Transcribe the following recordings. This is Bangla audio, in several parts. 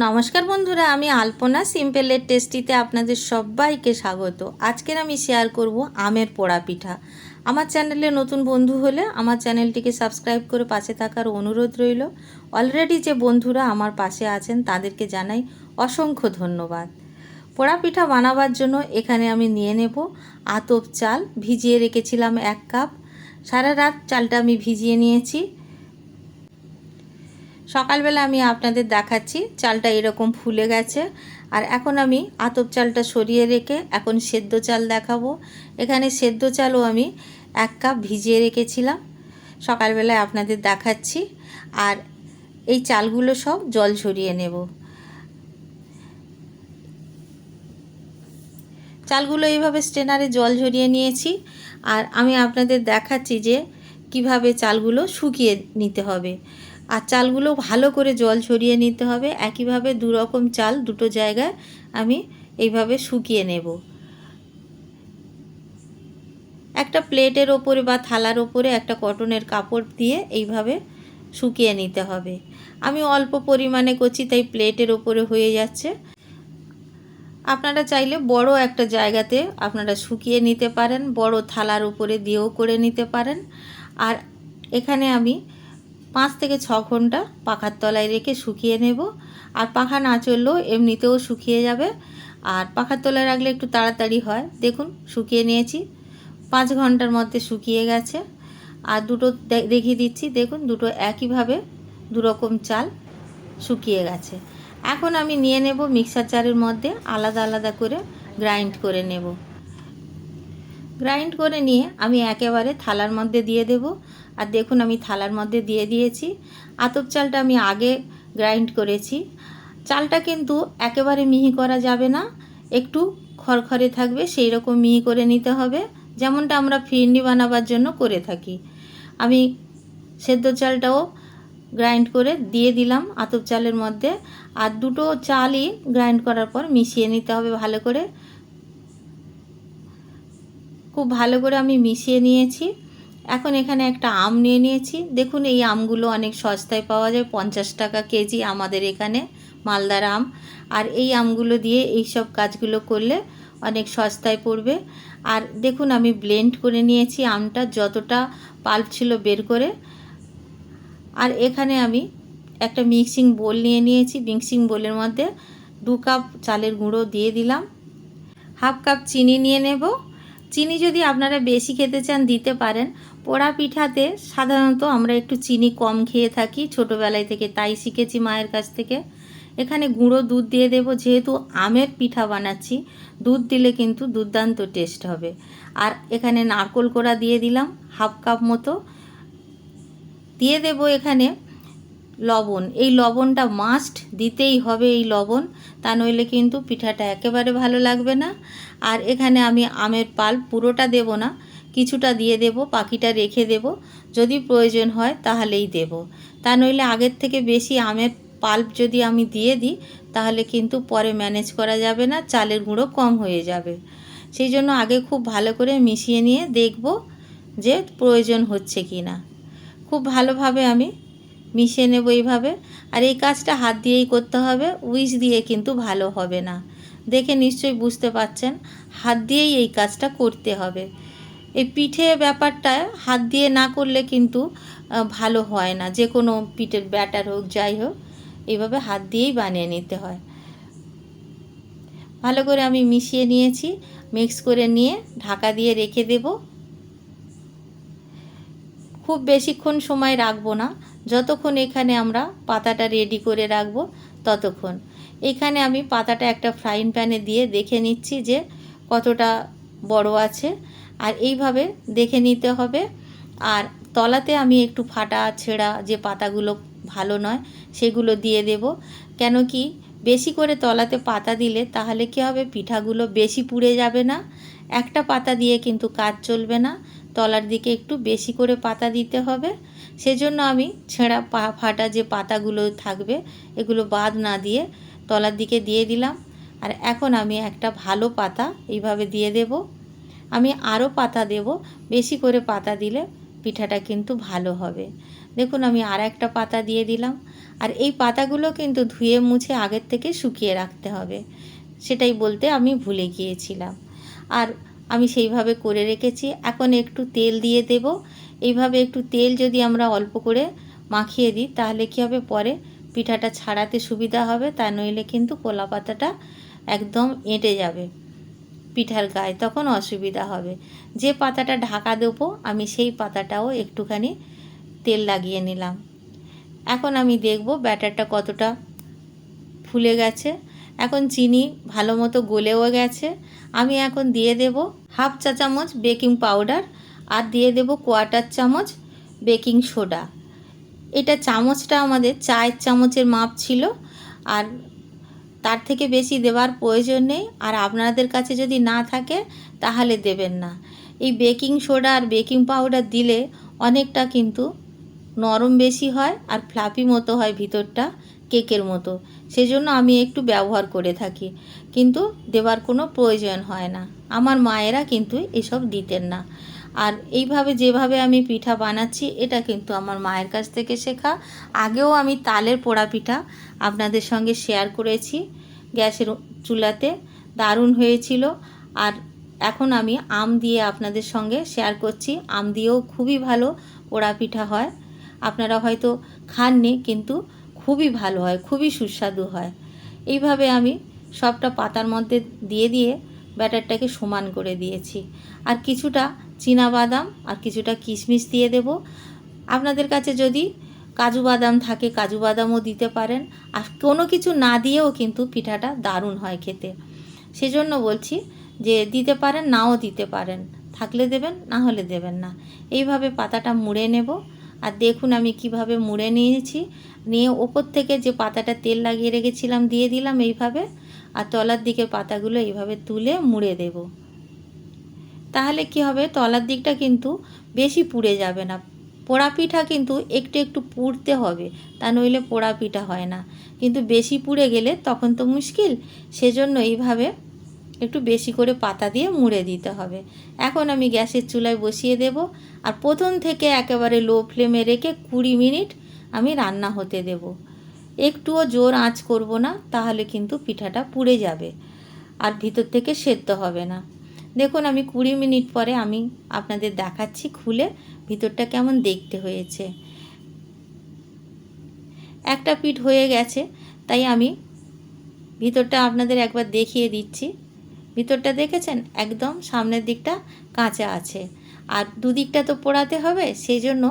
নমস্কার বন্ধুরা, আমি আলপনা সিম্পলের টেস্টিতে আপনাদের সবাইকে স্বাগত। আজকের আমি শেয়ার করব আমের পোড়া পিঠা। আমার চ্যানেলে নতুন বন্ধু হলে আমার চ্যানেলটিকে সাবস্ক্রাইব করে পাশে থাকার অনুরোধ রইল। অলরেডি যে বন্ধুরা আমার পাশে আছেন তাদেরকে জানাই অসংখ্য ধন্যবাদ। পোড়া পিঠা বানাবার জন্য এখানে আমি নিয়ে নেব আতপ চাল। ভিজিয়ে রেখেছিলাম 1 কাপ। সারা রাত চালটা আমি ভিজিয়ে নিয়েছি। সকালবেলা আমি আপনাদের দেখাচ্ছি চালটা এরকম ফুলে গেছে। আর এখন আমি আতপ চালটা সরিয়ে রেখে এখন সেদ্ধ চাল দেখাবো। এখানে সেদ্ধ চালও আমি 1 কাপ ভিজিয়ে রেখেছিলাম, সকালবেলায় আপনাদের দেখাচ্ছি। আর এই চালগুলো সব জল ঝরিয়ে নেব। চালগুলো এইভাবে স্ট্রেনারে জল ঝরিয়ে নিয়েছি। আর আমি আপনাদের দেখাচ্ছি যে কিভাবে চালগুলো শুকিয়ে নিতে হবে। আর চালগুলো ভালো করে জল ছড়িয়ে নিতে হবে। একইভাবে দু রকম চাল দুটো জায়গায় আমি এইভাবে শুকিয়ে নেব। একটা প্লেটের ওপরে বা থালার ওপরে একটা কটনের কাপড় দিয়ে এইভাবে শুকিয়ে নিতে হবে। আমি অল্প পরিমাণে করছি তাই প্লেটের ওপরে হয়ে যাচ্ছে। আপনারা চাইলে বড় একটা জায়গাতে আপনারা শুকিয়ে নিতে পারেন, বড় থালার উপরে দিয়েও করে নিতে পারেন। আর এখানে আমি 5 থেকে 6 ঘন্টা পাখার তলায় রেখে শুকিয়ে নেব। আর পাখা না চললেও এমনিতেও শুকিয়ে যাবে। আর পাখার তলায় রাখলে একটু তাড়াতাড়ি হয়। দেখুন শুকিয়ে নিয়েছি, 5 ঘন্টার মধ্যে শুকিয়ে গেছে। আর দুটো দেখিয়ে দিচ্ছি, দেখুন দুটো একইভাবে দু রকম চাল শুকিয়ে গেছে। এখন আমি নিয়ে নেব মিক্সার জারের মধ্যে, আলাদা আলাদা করে গ্রাইন্ড করে নেব। গ্রাইন্ড করে নিয়ে আমি একেবারে থালার মধ্যে দিয়ে দেব। আর দেখুন আমি থালার মধ্যে দিয়ে দিয়েছি। আতপ চালটা আমি আগে গ্রাইন্ড করেছি। চালটা কিন্তু একেবারে মিহি করা যাবে না, একটু খড়খড়ে থাকবে, সেই রকম মিহি করে নিতে হবে, যেমনটা আমরা ফিরনি বানাবার জন্য করে থাকি। আমি সেদ্ধ চালটাও গ্রাইন্ড করে দিয়ে দিলাম আতপ চালের মধ্যে। আর দুটো চালই গ্রাইন্ড করার পর মিশিয়ে নিতে হবে ভালো করে। খুব ভালো করে আমি মিশিয়ে নিয়েছি। এখন এখানে একটা আম নিয়ে নিয়েছি। দেখুন এই আমগুলো অনেক সস্তায় পাওয়া যায়, 50 টাকা কেজি আমাদের এখানে মালদার আম। আর এই আমগুলো দিয়ে এই সব কাজগুলো করলে অনেক সস্তায় পড়বে। আর দেখুন আমি ব্লেন্ড করে নিয়েছি আমটা, যতটা পাল্প ছিল বের করে। আর এখানে আমি একটা মিক্সিং বোল নিয়ে নিয়েছি। মিক্সিং বোলের মধ্যে 2 কাপ চালের গুঁড়ো দিয়ে দিলাম। 1/2 কাপ চিনি নিয়ে নেব। চিনি যদি আপনারা বেশি খেতে চান দিতে পারেন। পোড়া পিঠাতে সাধারণত আমরা একটু চিনি কম খেয়ে থাকি ছোটোবেলায় থেকে, তাই শিখেছি মায়ের কাছ থেকে। এখানে গুঁড়ো দুধ দিয়ে দেব, যেহেতু আমের পিঠা বানাচ্ছি দুধ দিলে কিন্তু দুর্দান্ত টেস্ট হবে। আর এখানে নারকেল কোড়া দিয়ে দিলাম 1/2 কাপ মতো। দিয়ে দেব এখানে লবণ। এই লবণটা মাস্ট দিতেই হবে, এই লবণ, তা নইলে কিন্তু পিঠাটা একেবারে ভালো লাগবে না। আর এখানে আমি আমের পাল্প পুরোটা দেব না, কিছুটা দিয়ে দেব, বাকিটা রেখে দেব, যদি প্রয়োজন হয় তাহলেই দেব। তা নইলে আগের থেকে বেশি আমের পাল্প যদি আমি দিয়ে দিই তাহলে কিন্তু পরে ম্যানেজ করা যাবে না, চালের গুঁড়ো কম হয়ে যাবে। সেই জন্য আগে খুব ভালো করে মিশিয়ে নিয়ে দেখব যে প্রয়োজন হচ্ছে কি না। খুব ভালোভাবে আমি মিশিয়ে নেব এইভাবে। আর এই কাজটা হাত দিয়েই করতে হবে, উইচ দিয়ে কিন্তু ভালো হবে না। দেখে নিশ্চয়ই বুঝতে পারছেন, হাত দিয়েই এই কাজটা করতে হবে। এই পিঠে ব্যাপারটা হাত দিয়ে না করলে কিন্তু ভালো হয় না। যে কোনো পিঠের ব্যাটার হোক যাই হোক, এইভাবে হাত দিয়েই বানিয়ে নিতে হয়। ভালো করে আমি মিশিয়ে নিয়েছি। মিক্স করে নিয়ে ঢাকা দিয়ে রেখে দেব। খুব বেশিক্ষণ সময় রাখবো না, যতক্ষণ এখানে আমরা পাতাটা রেডি করে রাখবো ততক্ষণ। এখানে আমি পাতাটা একটা ফ্রাইং প্যানে দিয়ে দেখে নিচ্ছি যে কতটা বড় আছে। আর এইভাবে দেখে নিতে হবে। আর তলাতে আমি একটু ফাটা ছেঁড়া যে পাতাগুলো ভালো নয় সেগুলো দিয়ে দেব। কেন কি বেশি করে তলাতে পাতা দিলে তাহলে কী হবে, পিঠাগুলো বেশি পুড়ে যাবে না। একটা পাতা দিয়ে কিন্তু কাজ চলবে না, তলার দিকে একটু বেশি করে পাতা দিতে হবে। সেজন্য আমি ছেঁড়া ফাটা যে পাতাগুলো থাকবে এগুলো বাদ না দিয়ে তলার দিকে দিয়ে দিলাম। আর এখন আমি একটা ভালো পাতা এইভাবে দিয়ে দেব। আমি আরও পাতা দেব, বেশি করে পাতা দিলে পিঠাটা কিন্তু ভালো হবে। দেখুন আমি আর একটা পাতা দিয়ে দিলাম। আর এই পাতাগুলো কিন্তু ধুয়ে মুছে আগের থেকে শুকিয়ে রাখতে হবে, সেটাই বলতে আমি ভুলে গিয়েছিলাম। আর আমি সেইভাবে করে রেখেছি। এখন একটু তেল দিয়ে দেব। এইভাবে একটু তেল যদি আমরা অল্প করে মাখিয়ে দিই তাহলে কী হবে, পরে পিঠাটা ছাড়াতে সুবিধা হবে, তা নইলে কিন্তু কলা পাতাটা একদম এঁটে যাবে পিঠার গায়ে, তখন অসুবিধা হবে। যে পাতাটা ঢাকা দেবো আমি সেই পাতাটাও একটুখানি তেল লাগিয়ে নিলাম। এখন আমি দেখব ব্যাটারটা কতটা ফুলে গেছে। এখন চিনি ভালো মতো গলেও গেছে। আমি এখন দিয়ে দেব হাফ চা চামচ বেকিং পাউডার আর দিয়ে দেব কোয়ার্টার চামচ বেকিং সোডা। এটা চামচটা আমাদের চায়ের চামচের মাপ ছিল, আর তার থেকে বেশি দেওয়ার প্রয়োজন নেই। আর আপনাদের কাছে যদি না থাকে তাহলে দেবেন না। এই বেকিং সোডা আর বেকিং পাউডার দিলে অনেকটা কিন্তু নরম বেশি হয় আর ফ্লাফি মতো হয় ভিতরটা, কেকের মতো। সেজন্য আমি একটু ব্যবহার করে থাকি, কিন্তু দেওয়ার কোনো প্রয়োজন হয় না। আমার মায়েরা কিন্তু এসব দিতেন না। আর এইভাবে যেভাবে আমি পিঠা বানাচ্ছি এটা কিন্তু আমার মায়ের কাছ থেকে শেখা। আগেও আমি তালের পোড়া পিঠা আপনাদের সঙ্গে শেয়ার করেছি গ্যাসের চুলাতে, দারুণ হয়েছিল। আর এখন আমি আম দিয়ে আপনাদের সঙ্গে শেয়ার করছি। আম দিয়েও খুবই ভালো পোড়া পিঠা হয়। আপনারা হয়তো খাননি, কিন্তু খুবই ভালো হয়, খুবই সুস্বাদু হয়। এইভাবে আমি সবটা পাতার মধ্যে দিয়ে দিয়ে ব্যাটারটাকে সমান করে দিয়েছি। আর কিছুটা বাদাম আর কিছুটা কিশমিশ দিয়ে দেব। আপনাদের কাছে যদি কাজু বাদাম থাকে কাজু বাদামও দিতে পারেন। আর কোনো কিছু না দিয়েও কিন্তু পিঠাটা দারুণ হয় খেতে। সেজন্য বলছি যে দিতে পারেন, নাও দিতে পারেন, থাকলে দেবেন, না হলে দেবেন না। এইভাবে পাতাটা মুড়ে নেব। আর দেখুন আমি কিভাবে মুড়ে নিয়েছি। নিয়ে ওপর থেকে যে পাতাটা তেল লাগিয়ে রেখেছিলাম দিয়ে দিলাম এইভাবে। আর তলার দিকে পাতাগুলো এইভাবে তুলে মুড়ে দেব। তাহলে কি হবে, তলার দিকটা কিন্তু বেশি পুড়ে যাবে না। পোড়া পিঠা কিন্তু একটু একটু পুড়তে হবে, তা নইলে পোড়া পিঠা হয় না। কিন্তু বেশি পুড়ে গেলে তখন তো মুশকিল। সেজন্য এইভাবে একটু বেশি করে পাতা দিয়ে মুড়ে দিতে হবে। এখন আমি গ্যাসের চুলায় বসিয়ে দেব। আর প্রথম থেকে একেবারে লো ফ্লেমে রেখে 20 মিনিট আমি রান্না হতে দেব। একটুও জোর আঁচ করব না, তাহলে কিন্তু পিঠাটা পুড়ে যাবে আর ভিতর থেকে সেদ্ধ হবে না। দেখুন আমি 20 মিনিট পরে আমি আপনাদের দেখাচ্ছি খুলে ভিতরটা কেমন দেখতে হয়েছে। একটা পিঠ হয়ে গেছে, তাই আমি ভিতরটা আপনাদের একবার দেখিয়ে দিচ্ছি। ভিতরটা দেখেছেন, একদম সামনের দিকটা কাঁচা আছে, আর দুদিকটা তো পোড়াতে হবে, সেই জন্য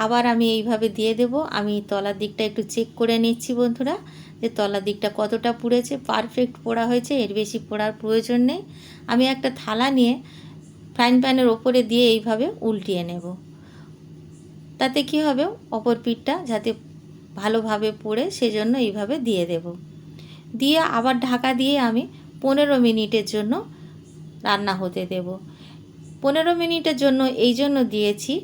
আবার আমি এইভাবে দিয়ে দেব। আমি তলার দিকটা একটু চেক করে নিচ্ছি বন্ধুরা, যে তলার দিকটা কতটা পুড়েছে। পারফেক্ট পোড়া হয়েছে, এর বেশি পোড়ার প্রয়োজন নেই। আমি একটা থালা নিয়ে ফ্রাইং প্যানের ওপরে দিয়ে এইভাবে উল্টিয়ে নেব। তাতে কি হবে, অপর পিঠটা যাতে ভালোভাবে পোড়ে সেজন্য এইভাবে দিয়ে দেব। দিয়ে আবার ঢাকা দিয়ে আমি 15 মিনিটের জন্য রান্না হতে দেব। 15 মিনিটের জন্য এই জন্য দিয়েছি,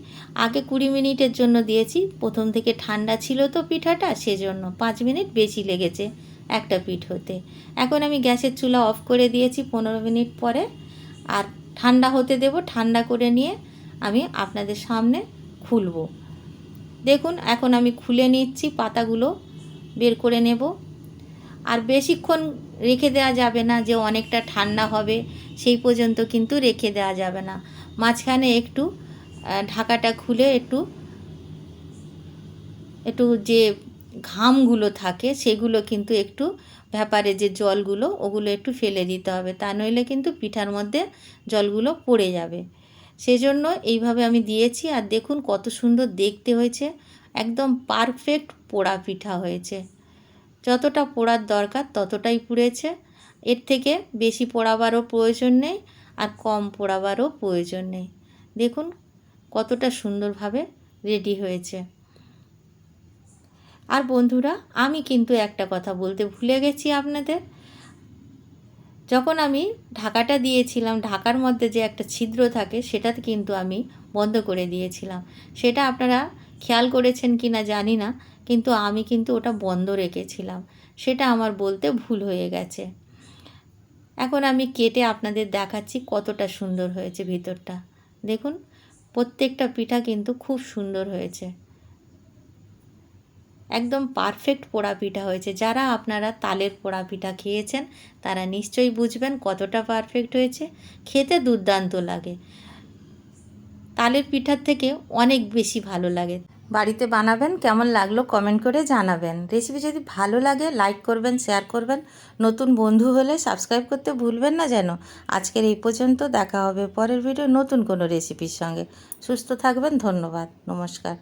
আগে 20 মিনিটের জন্য দিয়েছি। প্রথম থেকে ঠান্ডা ছিল তো পিঠাটা, সেজন্য 5 মিনিট বেশি লেগেছে একটা পিঠ হতে। এখন আমি গ্যাসের চুলা অফ করে দিয়েছি 15 মিনিট পরে, আর ঠান্ডা হতে দেব। ঠান্ডা করে নিয়ে আমি আপনাদের সামনে খুলব। দেখুন এখন আমি খুলে নিচ্ছি, পাতাগুলো বের করে নেব। আর বেশিক্ষণ রেখে দেওয়া যাবে না, যে অনেকটা ঠান্ডা হবে সেই পর্যন্ত কিন্তু রেখে দেওয়া যাবে না। মাঝখানে একটু ঢাকাটা খুলে একটু একটু যে ঘামগুলো থাকে সেগুলো কিন্তু একটু ভ্যাপারে যে জলগুলো ওগুলো একটু ফেলে দিতে হবে, তা নইলে কিন্তু পিঠার মধ্যে জলগুলো পড়ে যাবে। সেজন্য এইভাবে আমি দিয়েছি। আর দেখুন কত সুন্দর দেখতে হয়েছে, একদম পারফেক্ট পোড়া পিঠা হয়েছে। যতটা পোড়ার দরকার ততটাই পুড়েছে, এর থেকে বেশি পোড়াবারও প্রয়োজন নেই আর কম পোড়াবারও প্রয়োজন নেই। দেখুন কতটা সুন্দরভাবে রেডি হয়েছে। আর বন্ধুরা আমি কিন্তু একটা কথা বলতে ভুলে গেছি আপনাদের, যখন আমি ঢাকাটা দিয়েছিলাম ঢাকার মধ্যে যে একটা ছিদ্র থাকে সেটাতে কিন্তু আমি বন্ধ করে দিয়েছিলাম। সেটা আপনারা খেয়াল করেছেন কি না জানি না, কিন্তু আমি কিন্তু ওটা বন্ধ রেখেছিলাম, সেটা আমার বলতে ভুল হয়ে গেছে। এখন আমি কেটে আপনাদের দেখাচ্ছি কতটা সুন্দর হয়েছে ভিতরটা। দেখুন প্রত্যেকটা পিঠা কিন্তু খুব সুন্দর হয়েছে। একদম পারফেক্ট পোড়া পিঠা হয়েছে। যারা আপনারা তালের পোড়া পিঠা খেয়েছেন তারা নিশ্চয়ই বুঝবেন কতটা পারফেক্ট হয়েছে। খেতে দুর্দান্ত লাগে, তালের পিঠার থেকে অনেক বেশি ভালো লাগে। বাড়িতে বানাবেন, কেমন লাগলো কমেন্ট করে জানাবেন। রেসিপি যদি ভালো লাগে লাইক করবেন, শেয়ার করবেন। নতুন বন্ধু হলে সাবস্ক্রাইব করতে ভুলবেন না যেন। আজকের এই পর্যন্ত, দেখা হবে পরের ভিডিও নতুন কোনো রেসিপির সঙ্গে। সুস্থ থাকবেন, ধন্যবাদ, নমস্কার।